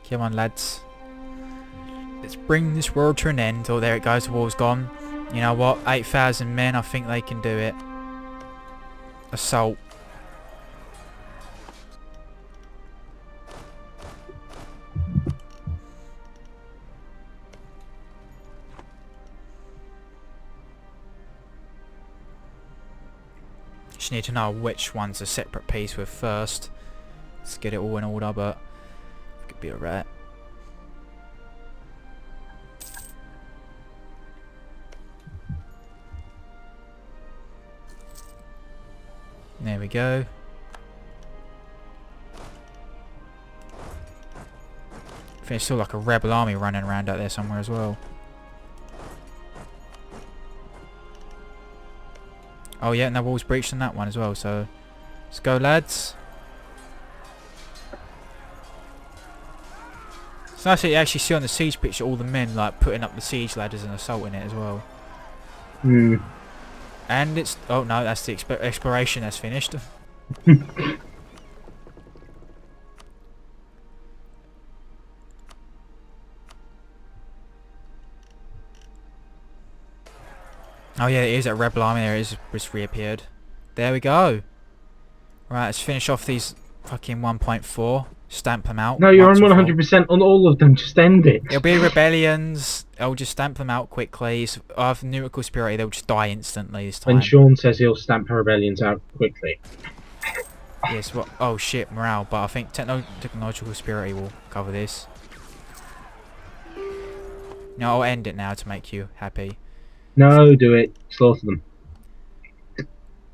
Come on, lads. Let's bring this world to an end. Oh, there it goes. The war's gone. You know what? 8,000 men. I think they can do it. Assault. Just need to know which one's a separate piece with first. Let's get it all in order, but could be alright. There we go. I think there's still like a rebel army running around out there somewhere as well. Oh yeah, and the wall's breached on that one as well, so let's go, lads. It's nice that you actually see on the siege picture all the men like putting up the siege ladders and assaulting it as well. Hmm. And it's... oh no, that's the exploration that's finished. Oh yeah, it is a rebel army there. It is just reappeared. There we go. Right, let's finish off these fucking 1.4. Stamp them out. No, you're on 100% on all of them. Just end it. It'll be rebellions. I'll just stamp them out quickly. So I have numerical superiority. They'll just die instantly this time. When Sean says he'll stamp her rebellions out quickly. Yes, what? Oh shit, morale. But I think technological superiority will cover this. No, I'll end it now to make you happy. No, do it. Slaughter them.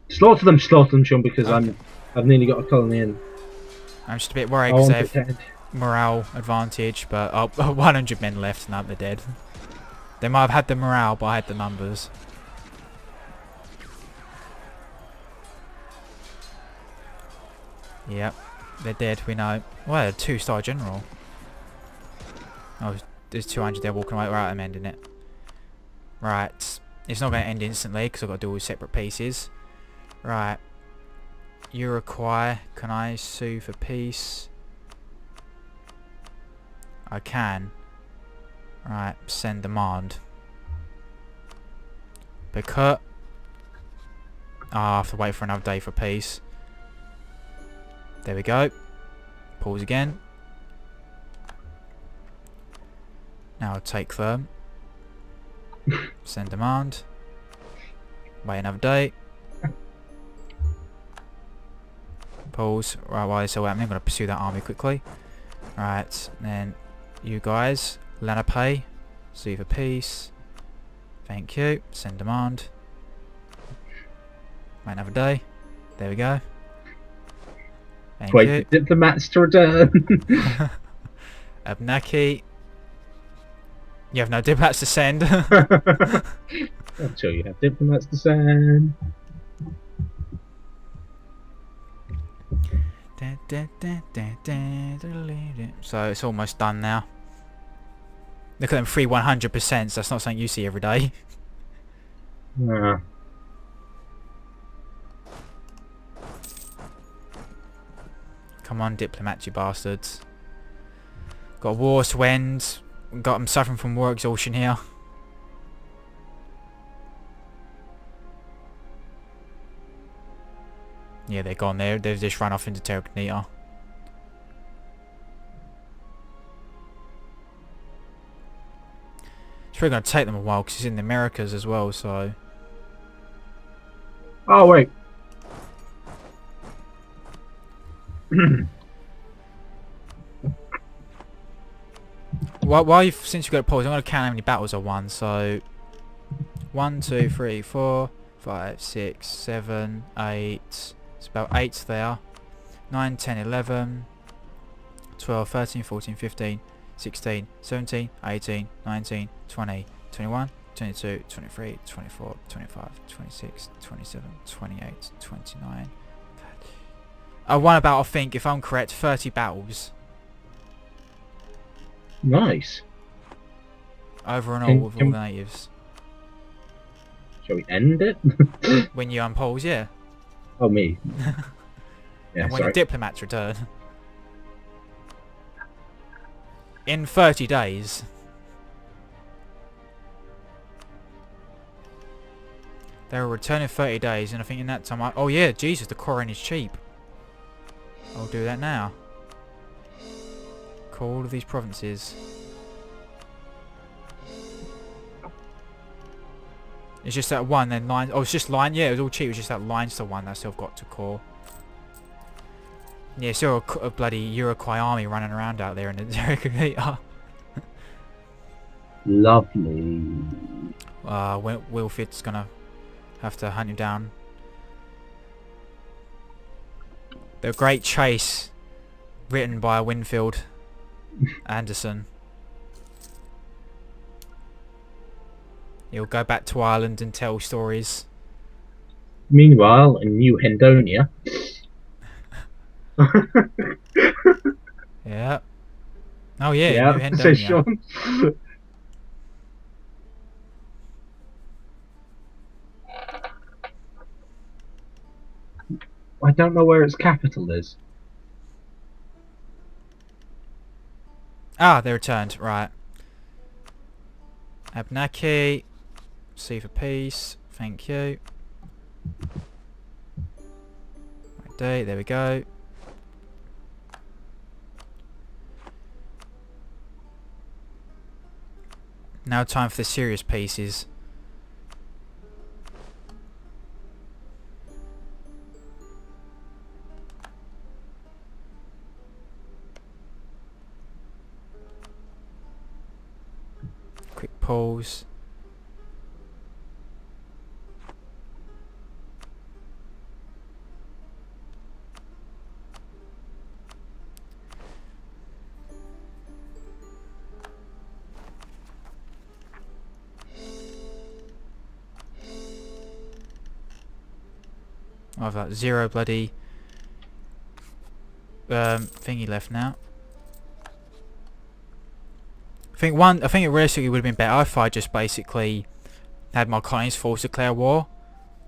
Slaughter them, Sean, because okay. I've nearly got a colony in. I'm just a bit worried because they have morale advantage, but 100 men left, now they're dead. They might have had the morale, but I had the numbers. Yep, they're dead, we know. Well, they're a 2-star general. Oh, there's 200 there walking away. Right, I'm ending it. Right, it's not going to end instantly because I've got to do all separate pieces. Right. You require... can I sue for peace? I can. Right, send demand. Because... I have to wait for another day for peace. There we go. Pause again. Now I'll take them. Send demand. Wait another day. Pause. Right, while this all happening, I'm going to pursue that army quickly. Right, then you guys, Lenape, sue for peace. Thank you. Send demand. Wait another day. There we go. Thank Wait you. for diplomats to return. Abnaki. You have no diplomats to send. I'm sure you have diplomats to send. So it's almost done now. Look at them free 100%. So that's not something you see every day. Yeah. Come on, diplomats, you bastards. Got a war to end. Got them suffering from war exhaustion here. Yeah, they're gone there. They've just run off into Terra Incognita. It's probably going to take them a while because it's in the Americas as well, so... Oh, wait. Since you've got a pause, I'm going to count how many battles I won. So 1, 2, 3, 4, 5, 6, 7, 8. It's about 8 there. 9, 10, 11, 12, 13, 14, 15, 16, 17, 18, 19, 20, 21, 22, 23, 24, 25, 26, 27, 28, 29. I won about, I think, if I'm correct, 30 battles. Nice. Over and all with all the natives. Shall we end it? When you unpause, yeah. Oh, me. Yeah, And when sorry. the diplomats return. in 30 days. They will return in 30 days, and I think in that time oh yeah, Jesus, the corin is cheap. I'll do that now. Call all of these provinces. It's just that one, then line. Oh, it's just line. Yeah, it was all cheap. It was just that Leinster one that I still got to call. Yeah, still a bloody Uruguay army running around out there in the Republica. Lovely. Wilfrid's gonna have to hunt him down. The Great Chase, written by Winfield Anderson. He'll go back to Ireland and tell stories. Meanwhile, in New Hendonia. Yeah. Oh yeah, Yeah, New Hendo, says yeah. Sean. I don't know where its capital is. Ah, they returned. Right. Abnaki. C for peace. Thank you. Right day. There we go. Now time for the serious pieces. Quick pause. I've got 0 bloody thingy left now. I think it realistically would have been better if I just basically had my colonies force declare war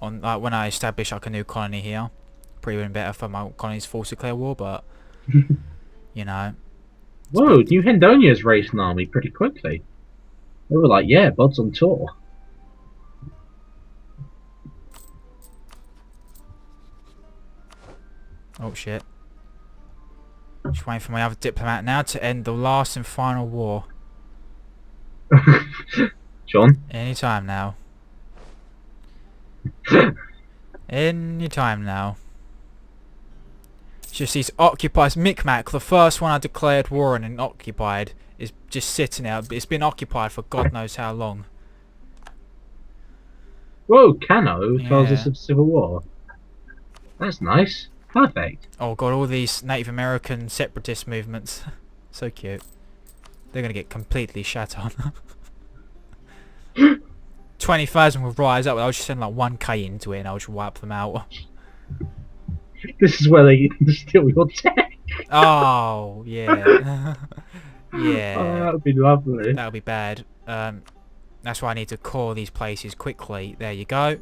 on when I established like a new colony here. Probably would have been better for my colonies force declare war, but you know. Whoa, New Hendonia's raised an army pretty quickly. They were like, yeah, Bud's on tour. Oh shit. Just waiting for my other diplomat now to end the last and final war. John? Anytime now. Anytime now. It's just these occupiers. Micmac, the first one I declared war on and occupied, is just sitting there. It's been occupied for God knows how long. Whoa, Cano tells Yeah. us of civil war. That's nice. Perfect. Oh god, all these Native American separatist movements. So cute. They're gonna get completely shat on. 20,000 will rise up. I'll just send like 1k into it and I'll just wipe them out. This is where they steal your tech. Oh, yeah. Yeah. Oh, that would be lovely. That would be bad. That's why I need to core these places quickly. There you go.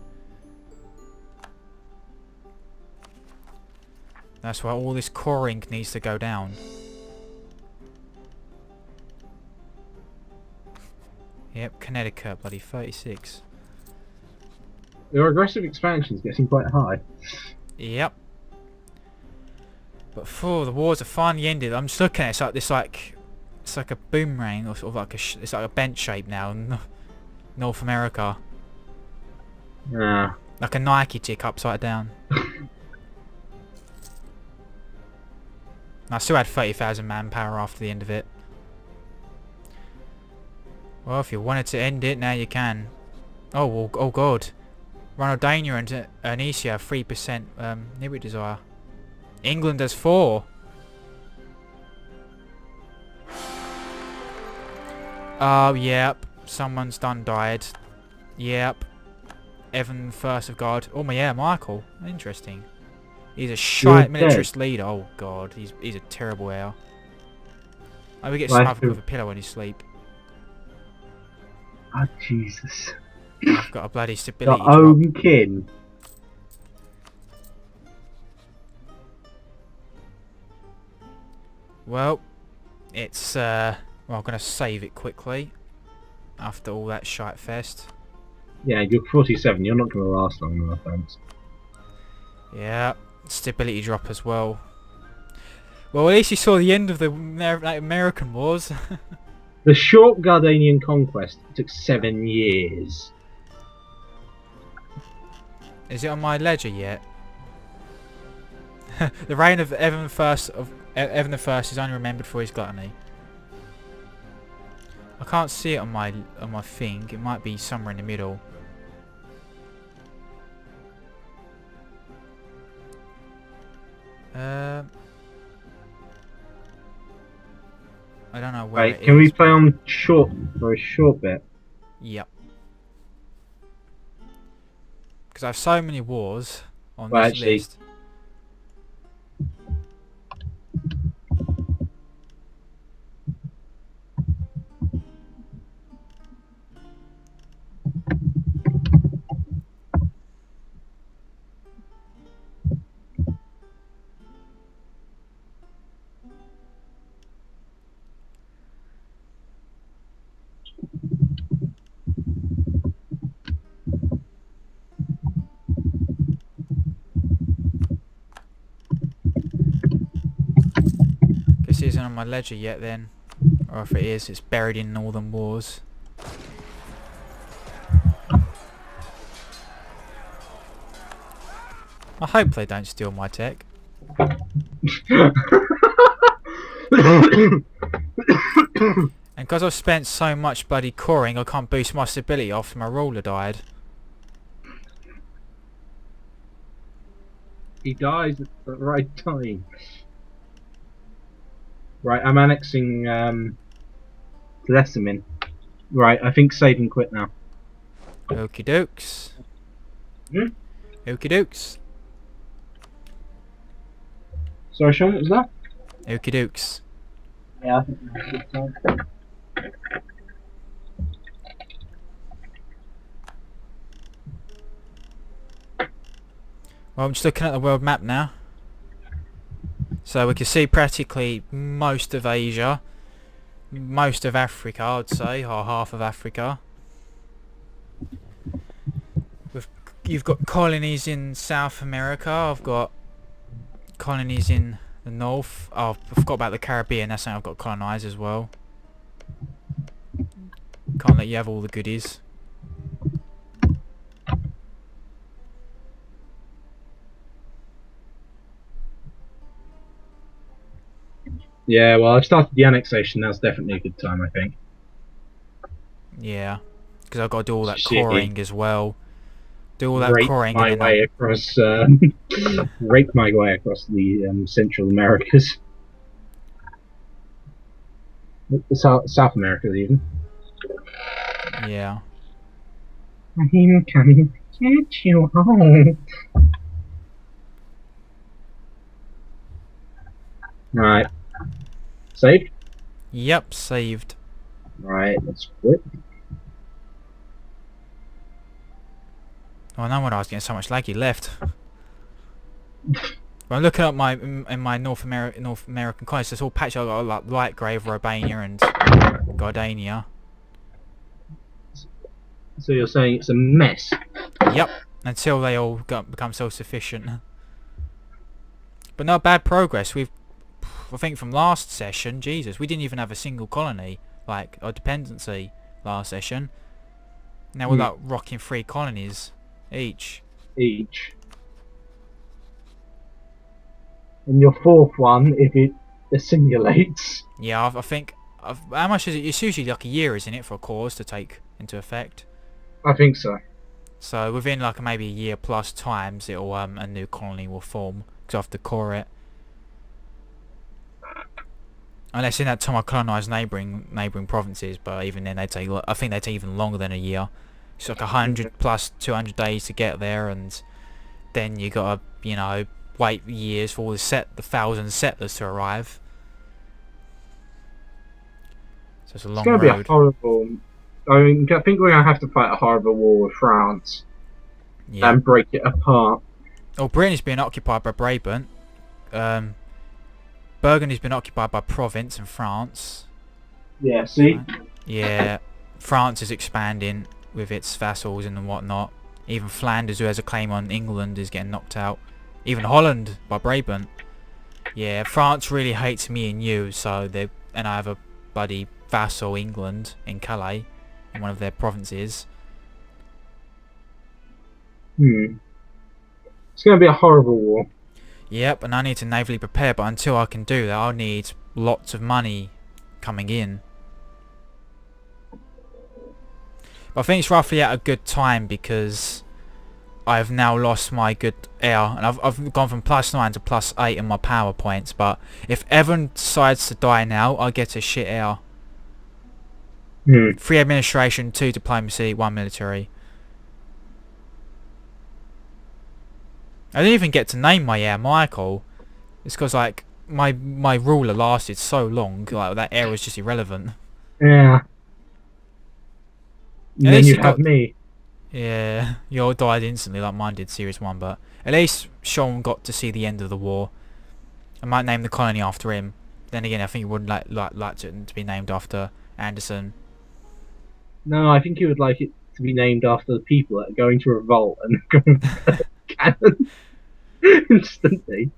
That's why all this coring needs to go down. Yep, Connecticut, bloody 36. Your aggressive expansion is getting quite high. Yep. But for the wars are finally ended. I'm just looking at it, it's like a boomerang or sort of like it's like a bench shape now in North America. Yeah. Like a Nike tick upside down. I still had 30,000 manpower after the end of it. Well, if you wanted to end it, now you can. Oh, well, oh god. Ronaldania and Anesia have 3% neighbourhood desire. England has 4. Oh, yep. Someone's done died. Yep. Evan First of God. Oh, yeah, Michael. Interesting. He's a shite militarist leader. Oh god, he's a terrible heir. I would get smothered with a pillow when you sleep. Oh Jesus. I've got a bloody stability Your own kin. Well, it's Well, I'm going to save it quickly after all that shite fest. Yeah, you're 47. You're not going to last long, no offense. Yeah, stability drop as well. Well, at least you saw the end of the American wars. The short Gardanian conquest took 7 years. Is it on my ledger yet? The reign of Evan the First is only remembered for his gluttony. I can't see it on my thing. It might be somewhere in the middle. I don't know where it is. Can we play on short for a short bit? Yep. Because I have so many wars on Well, this actually, list. Guess it isn't on my ledger yet then. Or if it is, it's buried in Northern Wars. I hope they don't steal my tech. And because I've spent so much bloody coring, I can't boost my stability after my ruler died. He dies at the right time. Right, I'm annexing Lesemin. Right, I think save and quit now. Okie dokes. Hmm? Okie dokes. Sorry, Sean, what was that? Okie dokes. Yeah, I think that's a good time. Well, I'm just looking at the world map now. So we can see practically most of Asia, most of Africa, I'd say, or half of Africa. You've got colonies in South America. I've got colonies in the north. Oh, I forgot about the Caribbean. That's something I've got colonised as well. Can't let you have all the goodies. Yeah, well, I've started the annexation. That's definitely a good time, I think. Yeah, because I've got to do all that Shit. coring as well. Do all that Rape coring my and then way across, rape my way across the Central Americas, South America even. yeah. I'm coming to get you home. Right. Saved? Yep, saved. Right, let's quit. Oh, no wonder I was getting so much laggy left. When I'm looking at my North American colonies, it's all patched. I've got like light grey of Robania and Gardania. So you're saying it's a mess? Yep, until they all become self-sufficient. But not bad progress. I think from last session, Jesus, we didn't even have a single colony, like a dependency last session. Now we're like rocking 3 colonies each. And your 4th one, if it assimilates. Yeah, I think. How much is it? It's usually like a year, isn't it, for a cause to take into effect? I think so. So within like maybe a year plus times, it'll a new colony will form because I have to core it. Unless in that time I colonise neighbouring provinces, but even then I think they take even longer than a year. It's like 100 plus 200 days to get there, and then you gotta wait years for all the 1,000 settlers to arrive. So it's a long road. It's gonna be a horrible. I think we're gonna have to fight a horrible war with France and break it apart. Oh, Brittany's been occupied by Brabant. Burgundy's been occupied by Provence in France. Yeah, see? Yeah, France is expanding with its vassals and whatnot. Even Flanders, who has a claim on England, is getting knocked out. Even Holland by Brabant. Yeah, France really hates me and you, so they and I have a bloody vassal, England, in Calais, in one of their provinces. It's going to be a horrible war. Yep, and I need to navally prepare, but until I can do that, I'll need lots of money coming in. But I think it's roughly at a good time because I've now lost my good air, and I've gone from +9 to +8 in my power points. But if Evan decides to die now, I get a shit air. 3 administration, 2 diplomacy, 1 military. I didn't even get to name my heir Michael. It's because like my ruler lasted so long, like that heir was just irrelevant. Yeah. And then you have me. Yeah, yours died instantly like mine did Series 1, but at least Sean got to see the end of the war. I might name the colony after him. Then again, I think he would like it to be named after Anderson. No, I think he would like it to be named after the people that are going to revolt and going to cannon instantly.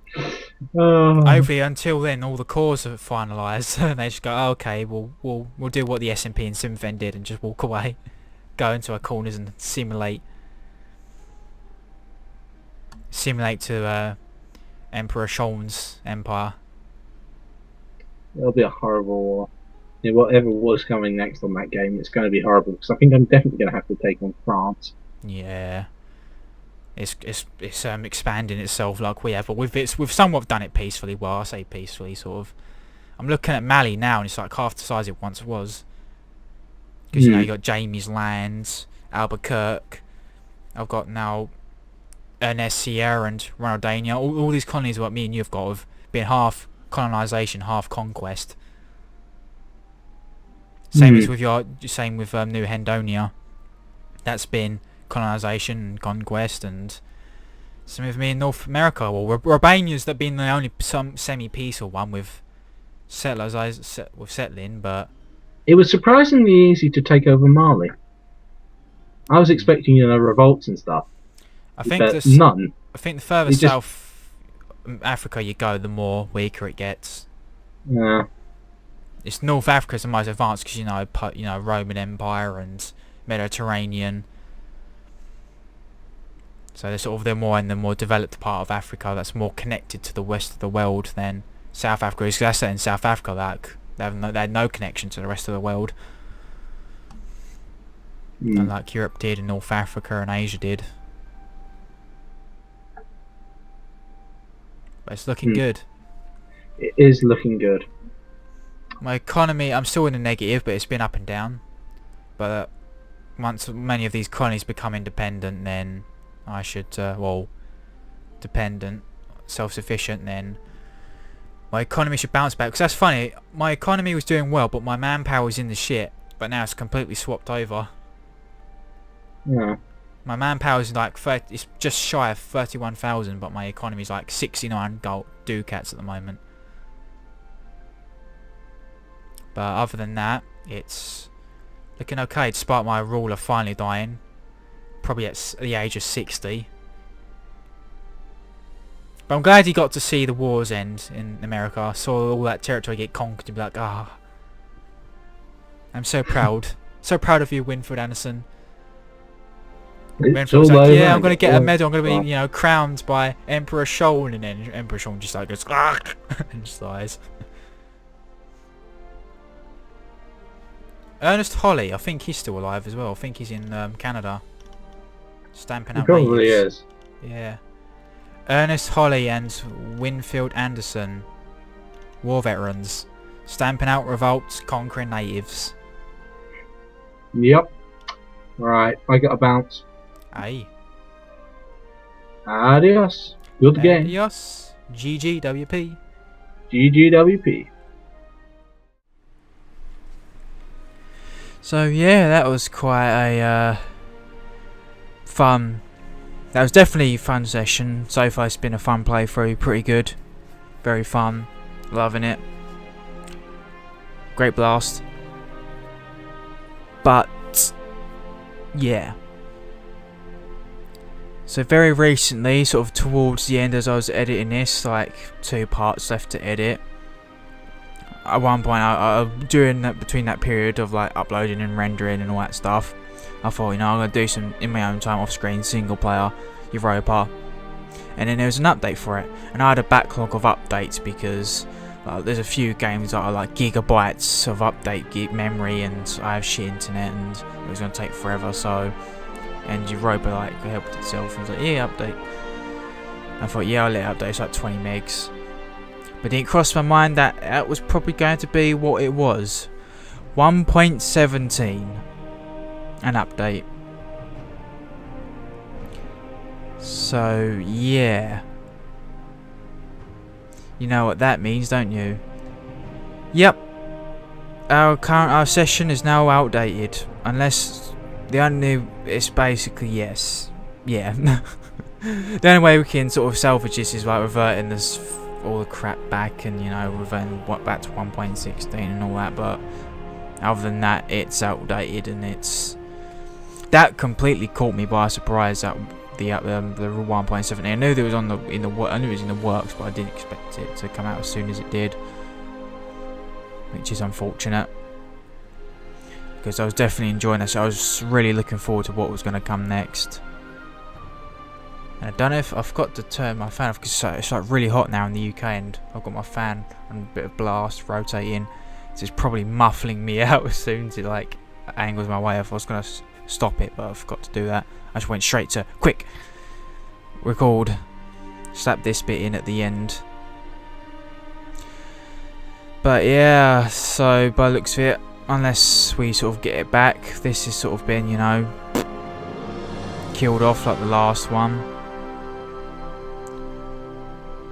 Hopefully, until then, all the cores are finalised, and they just go, oh, "Okay, we'll do what the SMP and Simfen did, and just walk away, go into our corners and simulate to Emperor Sean's empire." It'll be a horrible war. Yeah, whatever was coming next on that game, it's going to be horrible because I think I'm definitely going to have to take on France. Yeah. It's expanding itself like we have, but we've somewhat done it peacefully. Well, I say peacefully, sort of. I'm looking at Mali now, and it's like half the size it once was. Because you know you got Jamie's lands, Albuquerque. I've got now Ernest Sierra and Ronaldinho. All these colonies what me and you've got have been half colonisation, half conquest. Same as with New Hendonia. That's been colonisation and conquest, and some of me in North America. Well, Romania's that been the only semi-peaceful one with settlers settling, but it was surprisingly easy to take over Mali. I was expecting revolts and stuff. None. I think the further south Africa you go, the more weaker it gets. Yeah. It's North Africa's the most advanced because Roman Empire and Mediterranean. So they're sort of the more developed part of Africa that's more connected to the rest of the world than South Africa is. That's in South Africa that they had no connection to the rest of the world, and like Europe did, and North Africa and Asia did. But it's looking good. It is looking good. My economy, I'm still in the negative, but it's been up and down. But once many of these colonies become independent, then I should, dependent, self-sufficient, then my economy should bounce back. Because that's funny, my economy was doing well, but my manpower was in the shit. But now it's completely swapped over. Yeah. My manpower is like it's just shy of 31,000, but my economy is like 69 gold ducats at the moment. But other than that, it's looking okay, despite my ruler finally dying. Probably at the age of 60. But I'm glad he got to see the wars end in America. I saw all that territory get conquered and be like, ah. I'm so proud. So proud of you, Winfield Anderson. Winfield was like, yeah, I'm going to get a medal. I'm going to be, crowned by Emperor Sean. And then Emperor Sean just like goes, ah, and just dies. Ernest Holly, I think he's still alive as well. I think he's in Canada. Stamping out natives. Probably is. Yeah. Ernest Holly and Winfield Anderson, war veterans, stamping out revolts, conquering natives. Yep. Right, I got a bounce. Aye. Adios. Good game. Adios. GGWP. GGWP. So yeah, that was quite a fun. That was definitely a fun session. So far it's been a fun playthrough, pretty good. Very fun. Loving it. Great blast. But yeah. So very recently, sort of towards the end as I was editing this, like 2 parts left to edit. At one point, between that period of like uploading and rendering and all that stuff, I thought, I'm gonna do some in my own time off-screen single player Europa, and then there was an update for it, and I had a backlog of updates because there's a few games that are like gigabytes of update memory, and I have shit internet, and it was gonna take forever. So, and Europa like helped itself and was like, yeah, update. I thought, yeah, I'll let it update. It's like 20 megs. But it crossed my mind that that was probably going to be what it was. 1.17. An update. So, yeah. You know what that means, don't you? Yep. Our session is now outdated. Unless the only... It's basically yes. Yeah. The only way we can sort of salvage this is like reverting this... all the crap back, and reverting back to 1.16 and all that, but other than that, it's outdated, and that completely caught me by surprise that the 1.17. I knew there was I knew it was in the works, but I didn't expect it to come out as soon as it did, which is unfortunate because I was definitely enjoying this. I was really looking forward to what was going to come next. And I don't know if I forgot to turn my fan off because it's like really hot now in the UK, and I've got my fan on a bit of blast rotating, so it's probably muffling me out as soon as it like angles my way off. I was gonna stop it, but I forgot to do that. I just went straight to quick record, slap this bit in at the end. But yeah, so by the looks of it, unless we sort of get it back, this has sort of been, killed off like the last one.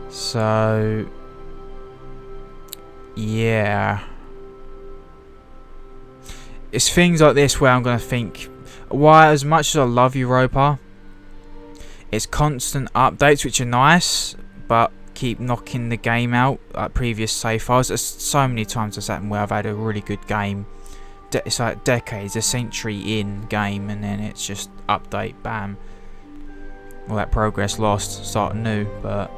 So yeah, it's things like this where I'm gonna think, why, as much as I love Europa, it's constant updates which are nice but keep knocking the game out like previous save files. There's so many times that's happened where I've had a really good game, it's like decades, a century in game, and then it's just update, bam, all that progress lost, start anew. But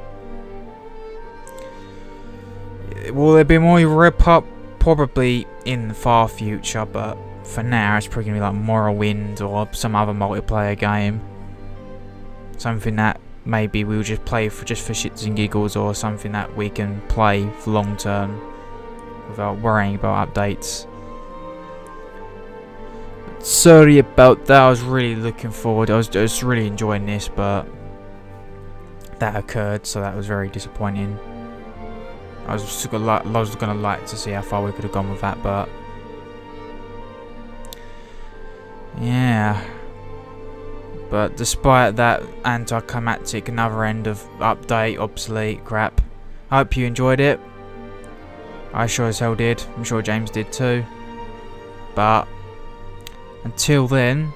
will there be more Europa? Probably in the far future, but for now it's probably going to be like Morrowind or some other multiplayer game. Something that maybe we'll just play for shits and giggles, or something that we can play for long term without worrying about updates. Sorry about that, I was really looking forward, I was really enjoying this, but that occurred, so that was very disappointing. I was gonna like to see how far we could have gone with that, but yeah. But despite that anticlimactic another end of update, obsolete crap, I hope you enjoyed it. I sure as hell did. I'm sure James did too. But until then,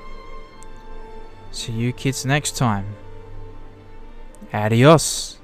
see you kids next time. Adios.